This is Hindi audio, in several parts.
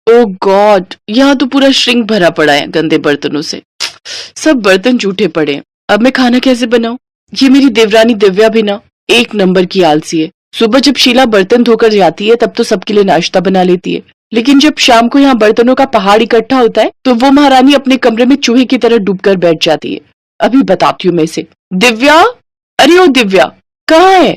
ओ गॉड, यहाँ तो पूरा श्रिंक भरा पड़ा है गंदे बर्तनों से। सब बर्तन जूठे पड़े हैं। अब मैं खाना कैसे बनाऊं? ये मेरी देवरानी दिव्या भी ना एक नंबर की आलसी है। सुबह जब शीला बर्तन धोकर जाती है तब तो सबके लिए नाश्ता बना लेती है, लेकिन जब शाम को यहाँ बर्तनों का पहाड़ इकट्ठा होता है तो वो महारानी अपने कमरे में चूहे की तरह डूबकर बैठ जाती है। अभी बताती हूँ मैं इसे। दिव्या, अरे ओ दिव्या, कहाँ है?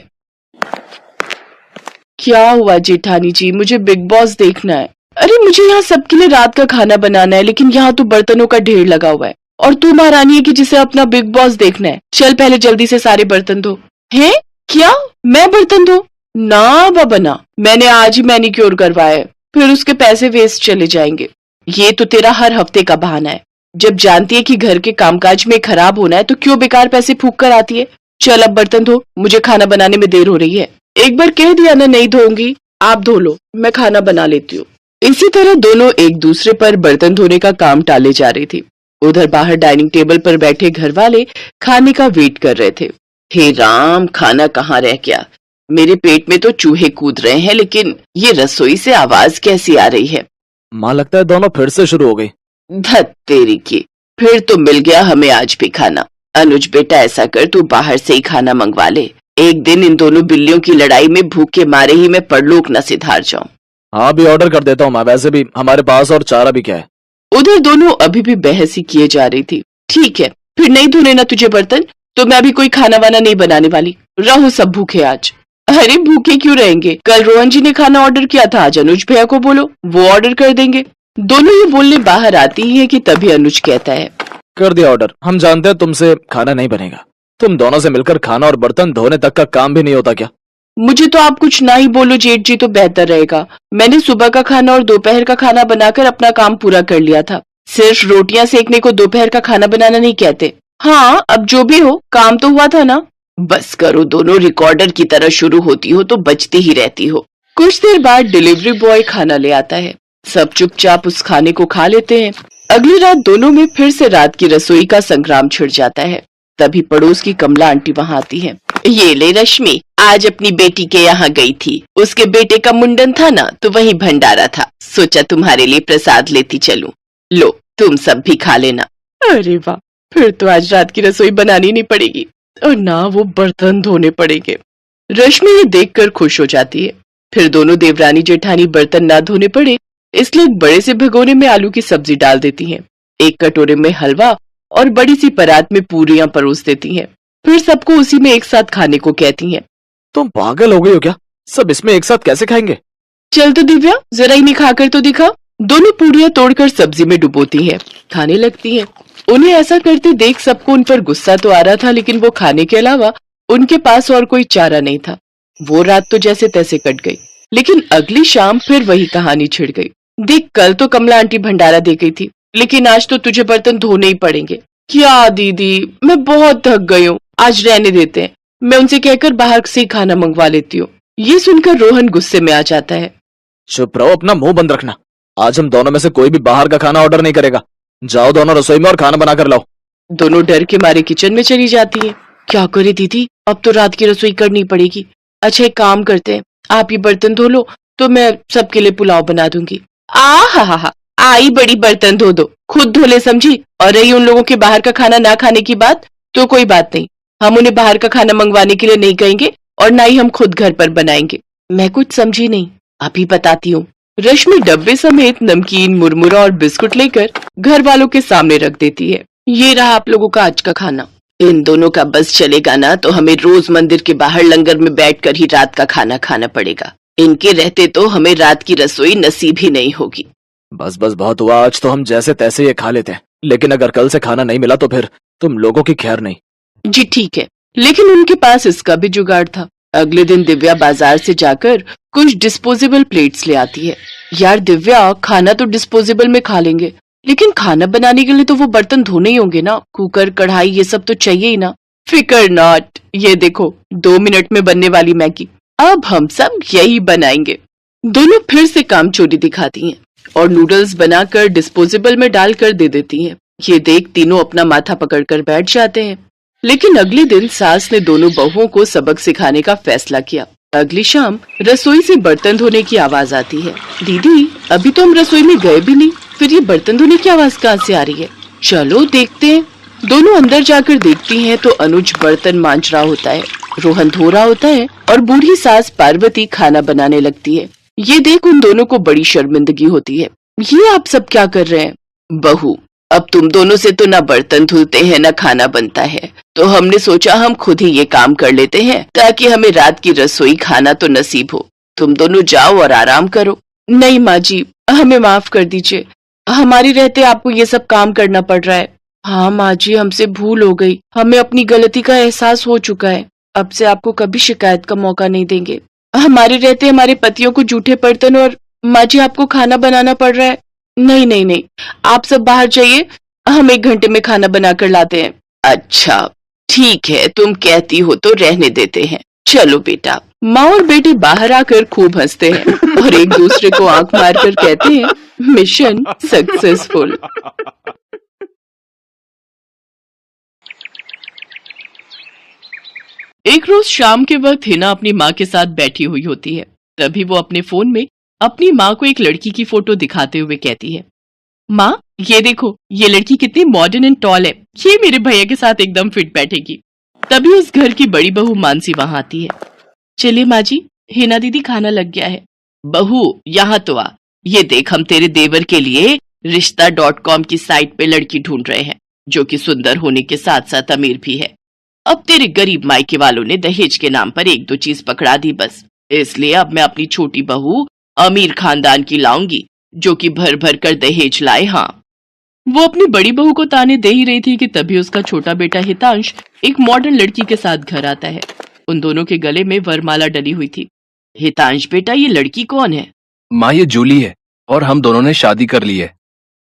क्या हुआ जेठानी जी? मुझे बिग बॉस देखना है। अरे मुझे यहाँ सबके लिए रात का खाना बनाना है, लेकिन यहाँ तो बर्तनों का ढेर लगा हुआ है और तू महारानी है कि जिसे अपना बिग बॉस देखना है। चल पहले जल्दी से सारे बर्तन धो। हैं? क्या मैं बर्तन धो? ना बाबा ना, मैंने आज ही मैनिक्योर करवाया है, फिर उसके पैसे वेस्ट चले जाएंगे। ये तो तेरा हर हफ्ते का बहाना है। जब जानती है कि घर के कामकाज में खराब होना है तो क्यों बेकार पैसे फूक कर आती है। चल अब बर्तन धो, मुझे खाना बनाने में देर हो रही है। एक बार कह दिया ना नहीं धोऊंगी, आप धो लो, मैं खाना बना लेती हूँ। इसी तरह दोनों एक दूसरे पर बर्तन धोने का काम टाले जा रही थी। उधर बाहर डाइनिंग टेबल पर बैठे घर वाले खाने का वेट कर रहे थे। हे राम, खाना कहाँ रह गया? मेरे पेट में तो चूहे कूद रहे हैं, लेकिन ये रसोई से आवाज कैसी आ रही है? माँ लगता है दोनों फिर से शुरू हो गई। धत तेरी की, फिर तो मिल गया हमें आज भी खाना। अनुज बेटा ऐसा कर, तू बाहर से ही खाना मंगवा ले। एक दिन इन दोनों बिल्लियों की लड़ाई में भूख के मारे ही मैं परलोक न सिधार जाऊं। हाँ भी ऑर्डर कर देता हूँ मैं, वैसे भी हमारे पास और चारा भी क्या है। उधर दोनों अभी भी बहस ही किए जा रही थी। ठीक है, फिर नहीं धोने ना तुझे बर्तन तो मैं अभी कोई खाना वाना नहीं बनाने वाली। रहो सब भूखे आज। अरे भूखे क्यों रहेंगे? कल रोहन जी ने खाना ऑर्डर किया था, आज अनुज भैया को बोलो, वो ऑर्डर कर देंगे। दोनों ये बोलने बाहर आती ही है कि तभी अनुज कहता है, कर दिया ऑर्डर। हम जानते हैं तुमसे खाना नहीं बनेगा। तुम दोनों से मिलकर खाना और बर्तन धोने तक का काम भी नहीं होता क्या? मुझे तो आप कुछ ना ही बोलो जेठ जी तो बेहतर रहेगा। मैंने सुबह का खाना और दोपहर का खाना बनाकर अपना काम पूरा कर लिया था। सिर्फ रोटियां सेकने को दोपहर का खाना बनाना नहीं कहते। हाँ, अब जो भी हो, काम तो हुआ था ना। बस करो, दोनों रिकॉर्डर की तरह शुरू होती हो तो बजती ही रहती हो। कुछ देर बाद डिलीवरी बॉय खाना ले आता है। सब चुपचाप उस खाने को खा लेते हैं। अगली रात दोनों में फिर से रात की रसोई का संग्राम छिड़ जाता है। तभी पड़ोस की कमला आंटी वहाँ आती है। ये ले रश्मि, आज अपनी बेटी के यहाँ गई थी। उसके बेटे का मुंडन था ना, तो वही भंडारा था। सोचा तुम्हारे लिए प्रसाद लेती चलूं। लो, तुम सब भी खा लेना। अरे वाह, फिर तो आज रात की रसोई बनानी नहीं पड़ेगी और ना वो बर्तन धोने पड़ेंगे। रश्मि ये देखकर खुश हो जाती है। फिर दोनों देवरानी जेठानी बर्तन ना धोने पड़े इसलिए एक बड़े से भगोने में आलू की सब्जी डाल देती हैं। एक कटोरे में हलवा और बड़ी सी परात में पूरियां परोस देती हैं। फिर सबको उसी में एक साथ खाने को कहती हैं। तुम पागल हो गई हो क्या? सब इसमें एक साथ कैसे खाएंगे? चल तो दिव्या, जरा इन्हें खाकर तो दिखा। दोनों पूरियां तोड़कर सब्जी में डुबोती हैं, खाने लगती हैं। उन्हें ऐसा करते देख सबको उन पर गुस्सा तो आ रहा था, लेकिन वो खाने के अलावा उनके पास और कोई चारा नहीं था। वो रात तो जैसे तैसे कट गई, लेकिन अगली शाम फिर वही कहानी छिड़ गई। देख, कल तो कमला आंटी भंडारा दे गई थी, लेकिन आज तो तुझे बर्तन धोने ही पड़ेंगे। क्या दीदी, मैं बहुत थक गई हूँ, आज रहने देते हैं। मैं उनसे कहकर बाहर से खाना मंगवा लेती हूँ। ये सुनकर रोहन गुस्से में आ जाता है। चुप रहो, अपना मुंह बंद रखना। आज हम दोनों में से कोई भी बाहर का खाना ऑर्डर नहीं करेगा। जाओ दोनों रसोई में और खाना बनाकर लाओ। दोनों डर के मारे किचन में चली जाती हैं। क्या करे दीदी, अब तो रात की रसोई करनी पड़ेगी। अच्छा एक काम करते हैं, आप ये बर्तन धो लो तो मैं सबके लिए पुलाव बना दूंगी। हा, आई बड़ी बर्तन धो दो, खुद धो ले समझी। और रही उन लोगों के बाहर का खाना ना खाने की बात, तो कोई बात नहीं, हम उन्हें बाहर का खाना मंगवाने के लिए नहीं कहेंगे और ना ही हम खुद घर पर बनाएंगे। मैं कुछ समझी नहीं, अभी बताती हूँ। रश्मि डब्बे समेत नमकीन, मुरमुरा और बिस्कुट लेकर घर वालों के सामने रख देती है। ये रहा आप लोगों का आज का खाना। इन दोनों का बस चलेगा ना तो हमें रोज मंदिर के बाहर लंगर में बैठकर ही रात का खाना खाना पड़ेगा। इनके रहते तो हमें रात की रसोई नसीब ही नहीं होगी। बस बस बहुत हुआ, आज तो हम जैसे तैसे ये खा लेते हैं, लेकिन अगर कल से खाना नहीं मिला तो फिर तुम लोगों की खैर नहीं। जी ठीक है, लेकिन उनके पास इसका भी जुगाड़ था। अगले दिन दिव्या बाजार से जाकर कुछ डिस्पोजेबल प्लेट्स ले आती है। यार दिव्या, खाना तो डिस्पोजेबल में खा लेंगे, लेकिन खाना बनाने के लिए तो वो बर्तन धोने ही होंगे ना। कुकर, कढ़ाई, ये सब तो चाहिए ही ना। फिकर नॉट, ये देखो 2 मिनट में बनने वाली मैगी। अब हम सब यही बनाएंगे। दोनों फिर से काम चोरी दिखाती हैं और नूडल्स बनाकर डिस्पोजेबल में डालकर दे देती हैं। ये देख तीनों अपना माथा पकड़कर बैठ जाते हैं। लेकिन अगले दिन सास ने दोनों बहुओं को सबक सिखाने का फैसला किया। अगली शाम रसोई से बर्तन धोने की आवाज आती है। दीदी, अभी तो हम रसोई में गए भी नहीं, फिर ये बर्तन धोने की आवाज कहाँ से आ रही है? चलो देखते हैं। दोनों अंदर जाकर देखती हैं तो अनुज बर्तन मांज रहा होता है, रोहन धो रहा होता है और बूढ़ी सास पार्वती खाना बनाने लगती है। ये देख उन दोनों को बड़ी शर्मिंदगी होती है। ये आप सब क्या कर रहे हैं? बहू, अब तुम दोनों से तो ना बर्तन धुलते हैं ना खाना बनता है, तो हमने सोचा हम खुद ही ये काम कर लेते हैं ताकि हमें रात की रसोई खाना तो नसीब हो। तुम दोनों जाओ और आराम करो। नहीं माँ जी, हमें माफ कर दीजिए, हमारे रहते आपको ये सब काम करना पड़ रहा है। हाँ माँ जी, हमसे भूल हो गई, हमें अपनी गलती का एहसास हो चुका है। अब से आपको कभी शिकायत का मौका नहीं देंगे। हमारे रहते हमारे पतियों को जूठे बर्तन और माँ जी आपको खाना बनाना पड़ रहा है। नहीं नहीं नहीं, आप सब बाहर जाइए, हम 1 घंटे में खाना बनाकर लाते हैं। अच्छा ठीक है, तुम कहती हो तो रहने देते हैं। चलो बेटा। माँ और बेटे बाहर आकर खूब हंसते हैं और एक दूसरे को आंख मारकर कहते हैं, मिशन सक्सेसफुल। एक रोज शाम के वक्त हिना अपनी माँ के साथ बैठी हुई होती है। तभी वो अपने फोन में अपनी माँ को एक लड़की की फोटो दिखाते हुए कहती है, माँ ये देखो, ये लड़की कितनी मॉडर्न एंड टॉल है, ये मेरे भैया के साथ एकदम फिट बैठेगी। तभी उस घर की बड़ी बहू मानसी वहां आती है। चलिए माँ जी, हिना दीदी खाना लग गया है। बहू यहाँ तो आ, ये देख हम तेरे देवर के लिए रिश्ता.com की साइट पे लड़की ढूंढ रहे हैं जो कि सुंदर होने के साथ साथ अमीर भी है। अब तेरे गरीब मायके वालों ने दहेज के नाम पर 1-2 चीज पकड़ा दी बस, इसलिए अब मैं अपनी छोटी बहू अमीर खानदान की लाऊंगी जो कि भर भर कर दहेज लाए। हाँ, वो अपनी बड़ी बहू को ताने दे ही रही थी कि तभी उसका छोटा बेटा हितांश एक मॉडर्न लड़की के साथ घर आता है। उन दोनों के गले में वरमाला डली हुई थी। हितांश बेटा, ये लड़की कौन है? माँ ये जूली है और हम दोनों ने शादी कर ली है।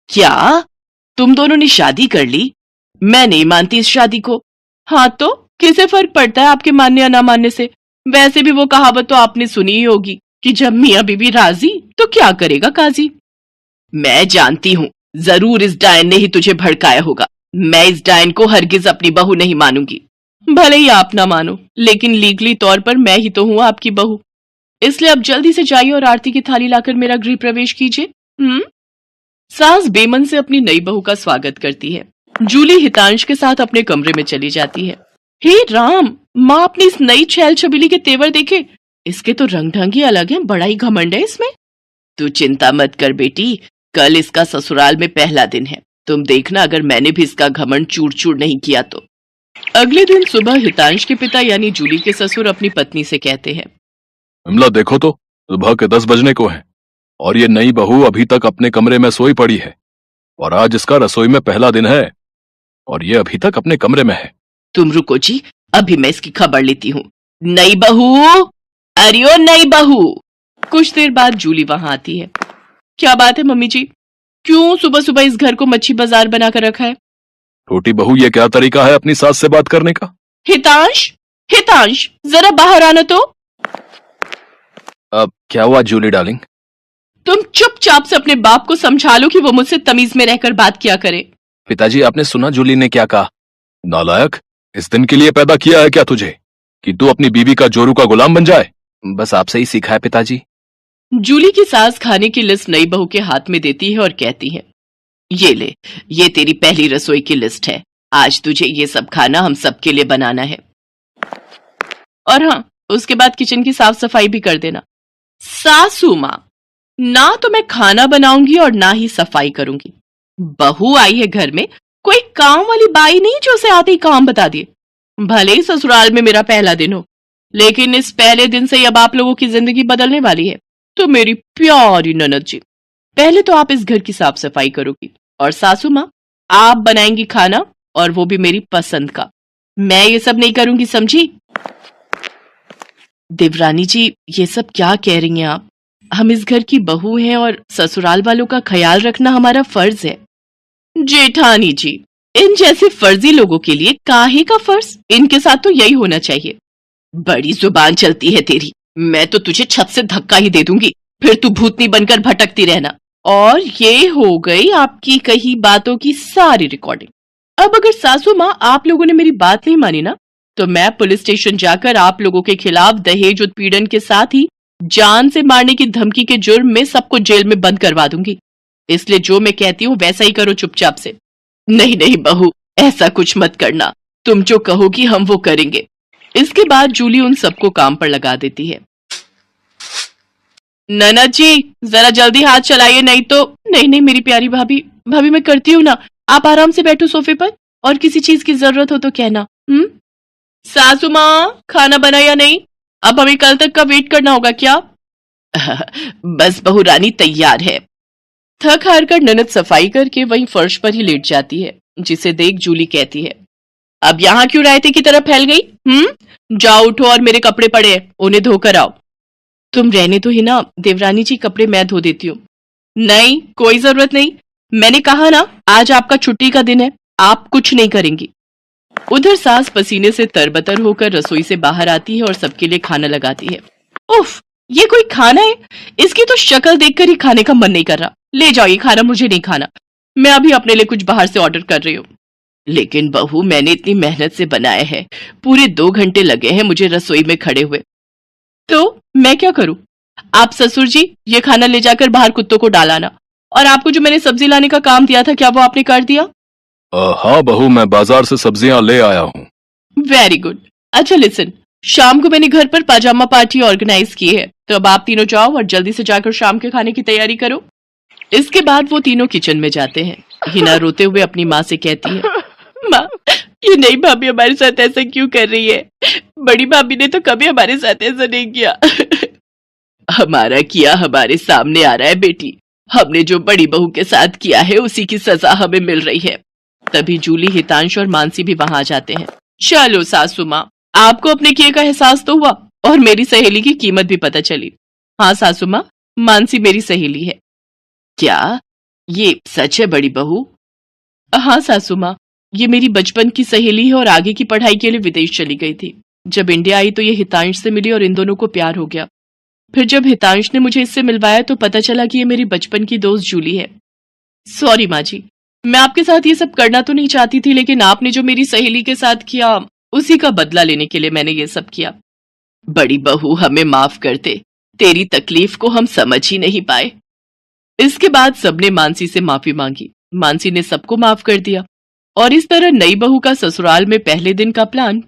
क्या तुम दोनों ने शादी कर ली? मैं नहीं मानती इस शादी को। हाँ तो किसे फर्क पड़ता है आपके मानने या ना मानने से? वैसे भी वो कहावत तो आपने सुनी ही होगी कि जब मियाँ बीबी राजी तो क्या करेगा काजी। मैं जानती हूँ, जरूर इस डायन ने ही तुझे भड़काया होगा। मैं इस डायन को हरगिज अपनी बहू नहीं मानूंगी। भले ही आप ना मानो, लेकिन लीगली तौर पर मैं ही तो हूँ आपकी बहू। इसलिए अब जल्दी से जाइए और आरती की थाली लाकर मेरा गृह प्रवेश कीजिए। सास बेमन से अपनी नई बहू का स्वागत करती है। जूली हितांश के साथ अपने कमरे में चली जाती है। हे राम, माँ अपनी इस नई छैल छबीली के तेवर देखे, इसके तो रंग ढंग ही अलग है, बड़ा ही घमंड है इसमें। तू चिंता मत कर बेटी, कल इसका ससुराल में पहला दिन है, तुम देखना अगर मैंने भी इसका घमंड चूर चूर नहीं किया तो। अगले दिन सुबह हितांश के पिता यानी जूली के ससुर अपनी पत्नी से कहते हैं, विमला देखो तो, सुबह के 10 बजने को है और ये नई बहू अभी तक अपने कमरे में सोई पड़ी है और आज इसका रसोई में पहला दिन है और ये अभी तक अपने कमरे में है। तुम रुको जी, अभी मैं इसकी खबर लेती हूँ। नई बहू, अरे ओ नई बहू। कुछ देर बाद जूली वहां आती है। क्या बात है मम्मी जी, क्यों सुबह सुबह इस घर को मच्छी बाजार बनाकर रखा है? छोटी बहू, ये क्या तरीका है अपनी सास से बात करने का? हितांश, हितांश जरा बाहर आना तो। अब क्या हुआ जूली डार्लिंग? तुम चुपचाप से अपने बाप को समझा लो कि वो मुझसे तमीज में रहकर बात किया करे। पिताजी, आपने सुना जूली ने क्या कहा? नालायक, इस दिन के लिए पैदा किया है क्या तुझे कि तू अपनी बीवी का जोरू का गुलाम बन जाए? बस आपसे ही सीखा है पिताजी। जूली की सास खाने की लिस्ट नई बहू के हाथ में देती है और कहती है, ये ले, ये तेरी पहली रसोई की लिस्ट है, आज तुझे ये सब खाना हम सबके लिए बनाना है। और हाँ, उसके बाद किचन की साफ सफाई भी कर देना। सासू माँ, ना तो मैं खाना बनाऊंगी और ना ही सफाई करूंगी। बहू आई है घर में, कोई काम वाली बाई नहीं जो उसे आते ही काम बता दिए। भले ही ससुराल में मेरा पहला दिन हो, लेकिन इस पहले दिन से अब आप लोगों की जिंदगी बदलने वाली है। तो मेरी प्यारी ननद जी, पहले तो आप इस घर की साफ सफाई करोगी और सासू माँ आप बनाएंगी खाना, और वो भी मेरी पसंद का। मैं ये सब नहीं करूंगी, समझी? देवरानी जी, ये सब क्या कह रही हैं आप? हम इस घर की बहू हैं और ससुराल वालों का ख्याल रखना हमारा फर्ज है। जेठानी जी, इन जैसे फर्जी लोगों के लिए काहे का फर्ज? इनके साथ तो यही होना चाहिए। बड़ी जुबान चलती है तेरी, मैं तो तुझे छत से धक्का ही दे दूंगी, फिर तू भूतनी बनकर भटकती रहना। और ये हो गई आपकी कही बातों की सारी रिकॉर्डिंग। अब अगर सासू माँ आप लोगों ने मेरी बात नहीं मानी ना, तो मैं पुलिस स्टेशन जाकर आप लोगों के खिलाफ दहेज उत्पीड़न के साथ ही जान से मारने की धमकी के जुर्म में सबको जेल में बंद करवा दूंगी। इसलिए जो मैं कहती हूँ वैसा ही करो चुपचाप से। नहीं नहीं बहू, ऐसा कुछ मत करना, तुम जो कहोगी हम वो करेंगे। इसके बाद जूली उन सबको काम पर लगा देती है। ननद जी जरा जल्दी हाथ चलाइए, नहीं तो। नहीं नहीं मेरी प्यारी भाभी, भाभी मैं करती हूँ ना, आप आराम से बैठो सोफे पर, और किसी चीज की जरूरत हो तो कहना। सासू माँ खाना बना या नहीं? अब हमें कल तक का वेट करना होगा क्या? बस बहू रानी तैयार है। थक हार कर ननद सफाई करके वहीं फर्श पर ही लेट जाती है, जिसे देख जूली कहती है, अब यहाँ क्यों रायते की तरह फैल गई? जाओ उठो और मेरे कपड़े पड़े हैं, उन्हें धोकर आओ। तुम रहने तो ही ना देवरानी जी, कपड़े मैं धो देती हूँ। नहीं कोई जरूरत नहीं, मैंने कहा ना आज आपका छुट्टी का दिन है, आप कुछ नहीं करेंगी। उधर सास पसीने से तरबतर होकर रसोई से बाहर आती है और सबके लिए खाना लगाती है। उफ, ये कोई खाना है? इसकी तो शक्ल देखकर ही खाने का मन नहीं कर रहा। ले जाओ ये खाना, मुझे नहीं खाना, मैं अभी अपने लिए कुछ बाहर से ऑर्डर कर रही हूँ। लेकिन बहू मैंने इतनी मेहनत से बनाया है, पूरे 2 घंटे लगे हैं मुझे रसोई में खड़े हुए, तो मैं क्या करूं? आप ससुर जी ये खाना ले जाकर बाहर कुत्तों को डालाना, और आपको जो मैंने सब्जी लाने का काम दिया था क्या वो आपने कर दिया? हाँ बहू, मैं बाजार से सब्जियां ले आया हूँ। Very good. अच्छा लिसन, शाम को मैंने घर पर पाजामा पार्टी ऑर्गेनाइज की है, तो अब आप तीनों जाओ और जल्दी से जाकर शाम के खाने की तैयारी करो। इसके बाद वो तीनों किचन में जाते हैं। हिना रोते हुए अपनी माँ से कहती है, माँ ये नई भाभी हमारे साथ ऐसा क्यों कर रही है? बड़ी भाभी ने तो कभी हमारे साथ ऐसा नहीं किया। हमारा किया हमारे सामने आ रहा है बेटी, हमने जो बड़ी बहू के साथ किया है उसी की सजा हमें मिल रही है। तभी जूली, हितांश और मानसी भी वहां आ जाते हैं। चलो सासू माँ, आपको अपने किए का एहसास तो हुआ और मेरी सहेली की कीमत भी पता चली। हाँ सासू माँ, मानसी मेरी सहेली है। क्या ये सच है बड़ी बहू? हाँ सासू माँ, ये मेरी बचपन की सहेली है और आगे की पढ़ाई के लिए विदेश चली गई थी। जब इंडिया आई तो ये हितांश से मिली और इन दोनों को प्यार हो गया। फिर जब हितांश ने मुझे इससे मिलवाया तो पता चला कि ये मेरी बचपन की दोस्त जूली है। सॉरी माँ जी, मैं आपके साथ ये सब करना तो नहीं चाहती थी, लेकिन आपने जो मेरी सहेली के साथ किया उसी का बदला लेने के लिए मैंने ये सब किया। बड़ी बहू हमें माफ कर दे, तेरी तकलीफ को हम समझ ही नहीं पाए। इसके बाद सबने मानसी से माफी मांगी। मानसी ने सबको माफ कर दिया और इस तरह नई बहू का ससुराल में पहले दिन का प्लान